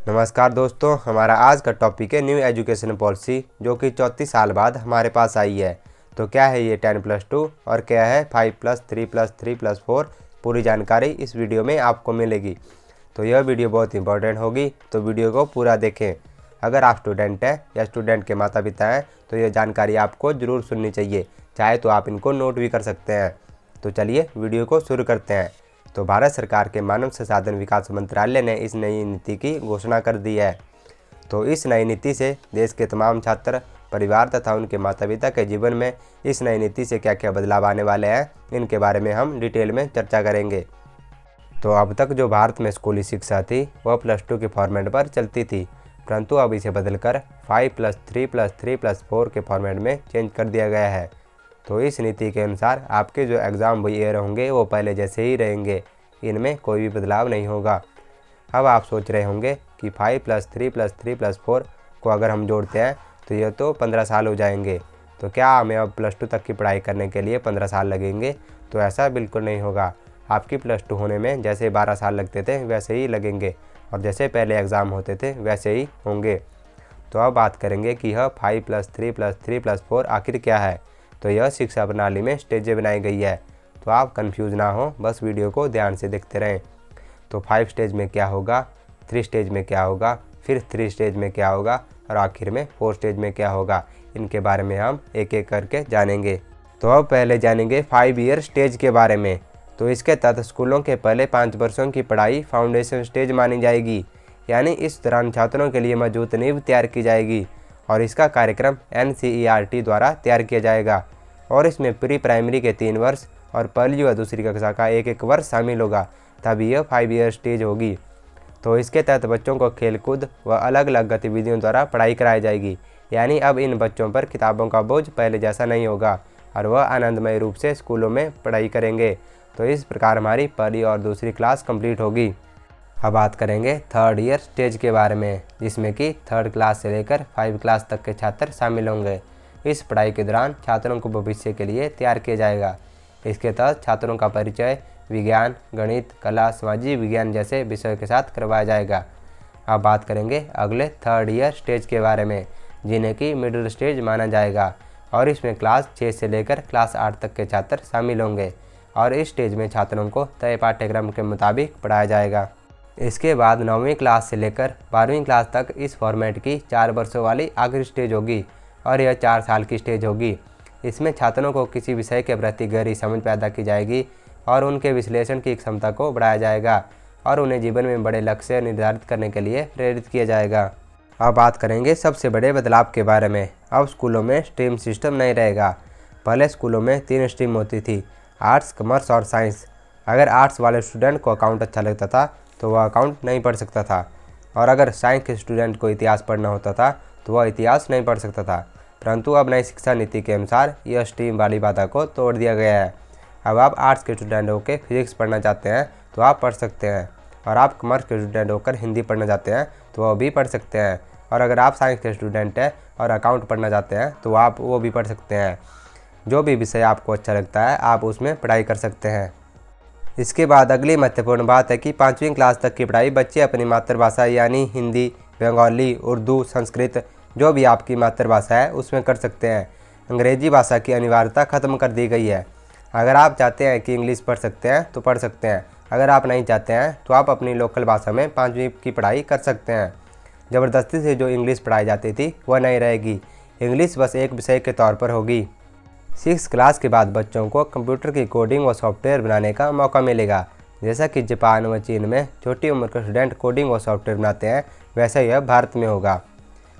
नमस्कार दोस्तों, हमारा आज का टॉपिक है न्यू एजुकेशन पॉलिसी, जो कि 34 साल बाद हमारे पास आई है। तो क्या है ये 10+2 और क्या है 5+3+3+4, पूरी जानकारी इस वीडियो में आपको मिलेगी। तो यह वीडियो बहुत इंपॉर्टेंट होगी, तो वीडियो को पूरा देखें। अगर आप स्टूडेंट हैं या स्टूडेंट के माता पिता हैं तो यह जानकारी आपको ज़रूर सुननी चाहिए, चाहे तो आप इनको नोट भी कर सकते हैं। तो चलिए वीडियो को शुरू करते हैं। तो भारत सरकार के मानव संसाधन विकास मंत्रालय ने इस नई नीति की घोषणा कर दी है। तो इस नई नीति से देश के तमाम छात्र, परिवार तथा उनके माता पिता के जीवन में इस नई नीति से क्या क्या बदलाव आने वाले हैं, इनके बारे में हम डिटेल में चर्चा करेंगे। तो अब तक जो भारत में स्कूली शिक्षा थी वह +2 के फॉर्मेट पर चलती थी, परंतु अब इसे बदलकर 5+3+3+4 के फॉर्मेट में चेंज कर दिया गया है। तो इस नीति के अनुसार आपके जो एग्ज़ाम ईयर होंगे वो पहले जैसे ही रहेंगे, इनमें कोई भी बदलाव नहीं होगा। अब आप सोच रहे होंगे कि 5+3+3+4 को अगर हम जोड़ते हैं तो यह तो 15 साल हो जाएंगे, तो क्या हमें अब +2 तक की पढ़ाई करने के लिए 15 साल लगेंगे? तो ऐसा बिल्कुल नहीं होगा। आपकी +2 होने में जैसे 12 साल लगते थे वैसे ही लगेंगे, और जैसे पहले एग्ज़ाम होते थे वैसे ही होंगे। तो अब बात करेंगे कि यह 5+3+3+4 आखिर क्या है। तो यह शिक्षा प्रणाली में स्टेजें बनाई गई है, तो आप कंफ्यूज ना हो, बस वीडियो को ध्यान से देखते रहें। तो 5 स्टेज में क्या होगा, 3 स्टेज में क्या होगा, फिर 3 स्टेज में क्या होगा और आखिर में 4 स्टेज में क्या होगा, इनके बारे में हम एक एक करके जानेंगे। तो अब पहले जानेंगे 5 ईयर स्टेज के बारे में। तो इसके तहत स्कूलों के पहले 5 वर्षों की पढ़ाई फाउंडेशन स्टेज मानी जाएगी, यानी इस दौरान छात्रों के लिए मजबूत नींव तैयार की जाएगी, और इसका कार्यक्रम NCERT द्वारा तैयार किया जाएगा। और इसमें प्री प्राइमरी के 3 वर्ष और पहली व दूसरी कक्षा का 1-1 वर्ष शामिल होगा, तभी यह 5 ईयर स्टेज होगी। तो इसके तहत बच्चों को खेलकूद व अलग अलग गतिविधियों द्वारा पढ़ाई कराई जाएगी, यानी अब इन बच्चों पर किताबों का बोझ पहले जैसा नहीं होगा और वह आनंदमय रूप से स्कूलों में पढ़ाई करेंगे। तो इस प्रकार हमारी पहली और दूसरी क्लास कंप्लीट होगी। अब बात करेंगे 3rd ईयर स्टेज के बारे में, जिसमें कि 3rd क्लास से लेकर 5 क्लास तक के छात्र शामिल होंगे। इस पढ़ाई के दौरान छात्रों को भविष्य के लिए तैयार किया जाएगा। इसके तहत छात्रों का परिचय विज्ञान, गणित, कला, सामाजिक विज्ञान जैसे विषयों के साथ करवाया जाएगा। अब बात करेंगे अगले 3rd ईयर स्टेज के बारे में, जिन्हें कि मिडिल स्टेज माना जाएगा, और इसमें क्लास 6 से लेकर क्लास 8 तक के छात्र शामिल होंगे, और इस स्टेज में छात्रों को तय पाठ्यक्रम के मुताबिक पढ़ाया जाएगा। इसके बाद 9वीं क्लास से लेकर 12वीं क्लास तक इस फॉर्मेट की 4 वर्षों वाली आखिरी स्टेज होगी, और यह 4 साल की स्टेज होगी। इसमें छात्रों को किसी विषय के प्रति गहरी समझ पैदा की जाएगी और उनके विश्लेषण की क्षमता को बढ़ाया जाएगा, और उन्हें जीवन में बड़े लक्ष्य निर्धारित करने के लिए प्रेरित किया जाएगा। अब बात करेंगे सबसे बड़े बदलाव के बारे में। अब स्कूलों में स्ट्रीम सिस्टम नहीं रहेगा। पहले स्कूलों में 3 स्ट्रीम होती थी, आर्ट्स, कॉमर्स और साइंस। अगर आर्ट्स वाले स्टूडेंट को अकाउंट अच्छा लगता था तो वह अकाउंट नहीं पढ़ सकता था, और अगर साइंस के स्टूडेंट को इतिहास पढ़ना होता था तो वह इतिहास नहीं पढ़ सकता था। परंतु अब नई शिक्षा नीति के अनुसार यह स्ट्रीम वाली बाधा को तोड़ दिया गया है। अब आप आर्ट्स के स्टूडेंट होकर फिजिक्स पढ़ना चाहते हैं तो आप पढ़ सकते हैं, और आप कॉमर्स के स्टूडेंट होकर हिंदी पढ़ना चाहते हैं तो वह भी पढ़ सकते हैं, और अगर आप साइंस के स्टूडेंट हैं और अकाउंट पढ़ना चाहते हैं तो आप वो भी पढ़ सकते हैं। जो भी विषय आपको अच्छा लगता है आप उसमें पढ़ाई कर सकते हैं। इसके बाद अगली महत्वपूर्ण बात है कि 5वीं क्लास तक की पढ़ाई बच्चे अपनी मातृभाषा यानी हिंदी, बंगाली, उर्दू, संस्कृत, जो भी आपकी मातृभाषा है उसमें कर सकते हैं। अंग्रेजी भाषा की अनिवार्यता खत्म कर दी गई है। अगर आप चाहते हैं कि इंग्लिश पढ़ सकते हैं तो पढ़ सकते हैं, अगर आप नहीं चाहते हैं तो आप अपनी लोकल भाषा में 5वीं की पढ़ाई कर सकते हैं। ज़बरदस्ती से जो इंग्लिश पढ़ाई जाती थी वह नहीं रहेगी, इंग्लिश बस एक विषय के तौर पर होगी। 6 क्लास के बाद बच्चों को कंप्यूटर की कोडिंग व सॉफ्टवेयर बनाने का मौका मिलेगा। जैसा कि जापान व चीन में छोटी उम्र के स्टूडेंट कोडिंग व सॉफ्टवेयर बनाते हैं, वैसा यह भारत में होगा।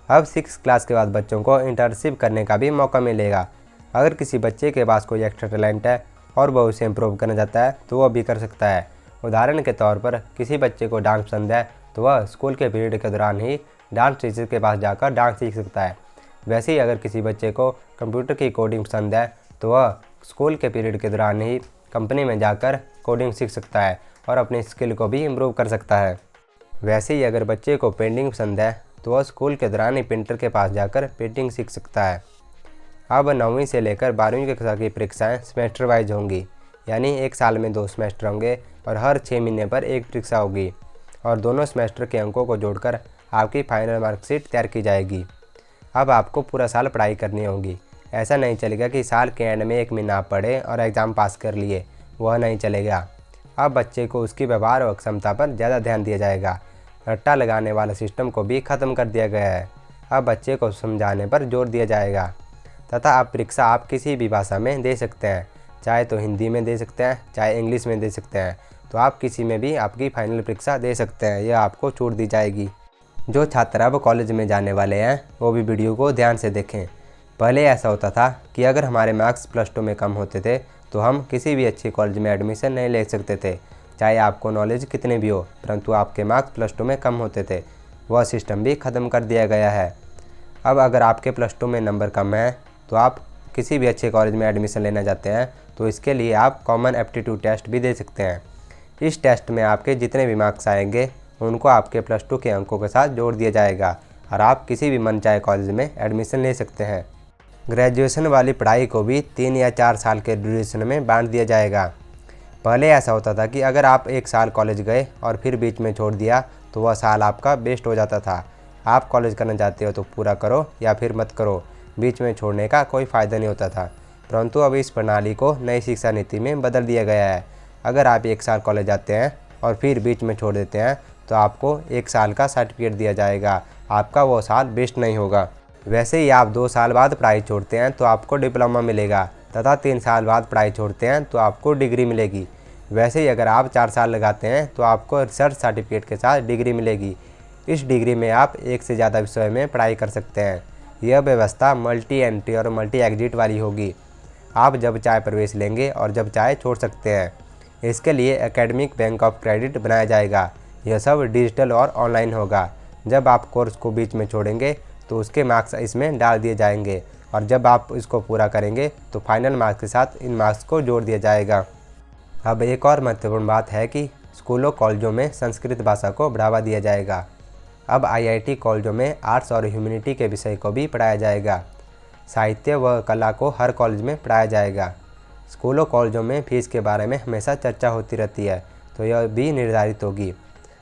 अब 6 क्लास के बाद बच्चों को इंटर्नशिप करने का भी मौका मिलेगा। अगर किसी बच्चे के पास कोई एक्स्ट्रा टैलेंट है और वह उसे इम्प्रूव करना चाहता है तो वह भी कर सकता है। उदाहरण के तौर पर किसी बच्चे को डांस पसंद है तो वह स्कूल के पीरियड के दौरान ही डांस टीचर के पास जाकर डांस सीख सकता है। वैसे ही अगर किसी बच्चे को कंप्यूटर की कोडिंग पसंद है तो वह स्कूल के पीरियड के दौरान ही कंपनी में जाकर कोडिंग सीख सकता है और अपनी स्किल को भी इम्प्रूव कर सकता है। वैसे ही अगर बच्चे को पेंटिंग पसंद है तो वह स्कूल के दौरान ही पेंटर के पास जाकर पेंटिंग सीख सकता है। अब 9वीं से लेकर 12वीं कक्षा की परीक्षाएं सेमेस्टर वाइज होंगी, यानी एक साल में 2 सेमेस्टर होंगे और हर 6 महीने पर एक परीक्षा होगी, और दोनों सेमेस्टर के अंकों को जोड़कर आपकी फाइनल मार्कशीट तैयार की जाएगी। अब आपको पूरा साल पढ़ाई करनी होगी। ऐसा नहीं चलेगा कि साल के एंड में 1 महीना आप पढ़े और एग्ज़ाम पास कर लिए, वह नहीं चलेगा। अब बच्चे को उसकी व्यवहार और क्षमता पर ज़्यादा ध्यान दिया जाएगा। रट्टा लगाने वाला सिस्टम को भी ख़त्म कर दिया गया है। अब बच्चे को समझाने पर जोर दिया जाएगा तथा आप परीक्षा आप किसी भी भाषा में दे सकते हैं, चाहे तो हिंदी में दे सकते हैं, चाहे इंग्लिश में दे सकते हैं। तो आप किसी में भी आपकी फाइनल परीक्षा दे सकते हैं, यह आपको छूट दी जाएगी। जो छात्र अब कॉलेज में जाने वाले हैं वो भी वीडियो को ध्यान से देखें। पहले ऐसा होता था कि अगर हमारे मार्क्स +2 में कम होते थे तो हम किसी भी अच्छे कॉलेज में एडमिशन नहीं ले सकते थे, चाहे आपको नॉलेज कितने भी हो, परंतु आपके मार्क्स +2 में कम होते थे। वह सिस्टम भी ख़त्म कर दिया गया है। अब अगर आपके +2 में नंबर कम है तो आप किसी भी अच्छे कॉलेज में एडमिशन लेना चाहते हैं तो इसके लिए आप कॉमन एप्टीट्यूड टेस्ट भी दे सकते हैं। इस टेस्ट में आपके जितने भी मार्क्स आएंगे उनको आपके +2 के अंकों के साथ जोड़ दिया जाएगा और आप किसी भी मनचाहे कॉलेज में एडमिशन ले सकते हैं। ग्रेजुएशन वाली पढ़ाई को भी 3 या 4 साल के ड्यूरेशन में बांट दिया जाएगा। पहले ऐसा होता था कि अगर आप 1 साल कॉलेज गए और फिर बीच में छोड़ दिया तो वह साल आपका वेस्ट हो जाता था। आप कॉलेज करना चाहते हो तो पूरा करो या फिर मत करो, बीच में छोड़ने का कोई फ़ायदा नहीं होता था। परंतु अब इस प्रणाली को नई शिक्षा नीति में बदल दिया गया है। अगर आप 1 साल कॉलेज जाते हैं और फिर बीच में छोड़ देते हैं तो आपको 1 साल का सर्टिफिकेट दिया जाएगा, आपका वो साल वेस्ट नहीं होगा। वैसे ही आप 2 साल बाद पढ़ाई छोड़ते हैं तो आपको डिप्लोमा मिलेगा तथा 3 साल बाद पढ़ाई छोड़ते हैं तो आपको डिग्री मिलेगी। वैसे ही अगर आप 4 साल लगाते हैं तो आपको रिसर्च सर्टिफिकेट के साथ डिग्री मिलेगी। इस डिग्री में आप 1 से ज़्यादा विषय में पढ़ाई कर सकते हैं। यह व्यवस्था मल्टी एंट्री और मल्टी एग्जिट वाली होगी। आप जब चाहे प्रवेश लेंगे और जब चाहे छोड़ सकते हैं। इसके लिए एकेडमिक बैंक ऑफ क्रेडिट बनाया जाएगा। यह सब डिजिटल और ऑनलाइन होगा। जब आप कोर्स को बीच में छोड़ेंगे तो उसके मार्क्स इसमें डाल दिए जाएंगे और जब आप इसको पूरा करेंगे तो फाइनल मार्क्स के साथ इन मार्क्स को जोड़ दिया जाएगा। अब एक और महत्वपूर्ण बात है कि स्कूलों कॉलेजों में संस्कृत भाषा को बढ़ावा दिया जाएगा। अब आईआईटी कॉलेजों में आर्ट्स और ह्यूमैनिटी के विषय को भी पढ़ाया जाएगा। साहित्य व कला को हर कॉलेज में पढ़ाया जाएगा। स्कूलों कॉलेजों में फ़ीस के बारे में हमेशा चर्चा होती रहती है, तो यह भी निर्धारित होगी।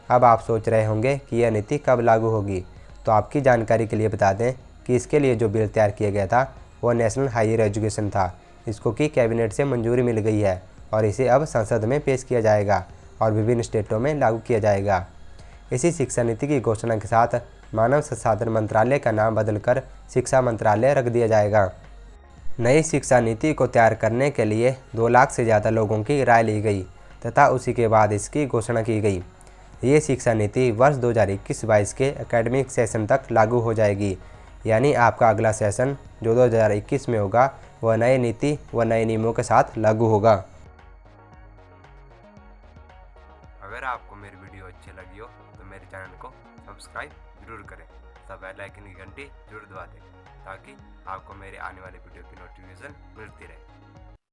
अब आप सोच रहे होंगे कि यह नीति कब लागू होगी, तो आपकी जानकारी के लिए बता दें कि इसके लिए जो बिल तैयार किया गया था वो नेशनल हायर एजुकेशन था। इसको की कैबिनेट से मंजूरी मिल गई है और इसे अब संसद में पेश किया जाएगा और विभिन्न स्टेटों में लागू किया जाएगा। इसी शिक्षा नीति की घोषणा के साथ मानव संसाधन मंत्रालय का नाम बदलकर शिक्षा मंत्रालय रख दिया जाएगा। नई शिक्षा नीति को तैयार करने के लिए 2 लाख से ज़्यादा लोगों की राय ली गई तथा उसी के बाद इसकी घोषणा की गई। ये शिक्षा नीति वर्ष 2021-22 के एकेडमिक सेशन तक लागू हो जाएगी, यानी आपका अगला सेशन जो 2021 में होगा वह नई नीति व नए नियमों के साथ लागू होगा। अगर आपको मेरी वीडियो अच्छी लगी हो तो मेरे चैनल को सब्सक्राइब जरूर करें, तब बेल आइकन की घंटी जरूर दबा दें ताकि आपको मेरे आने वाले वीडियो की नोटिफिकेशन मिलती रहे।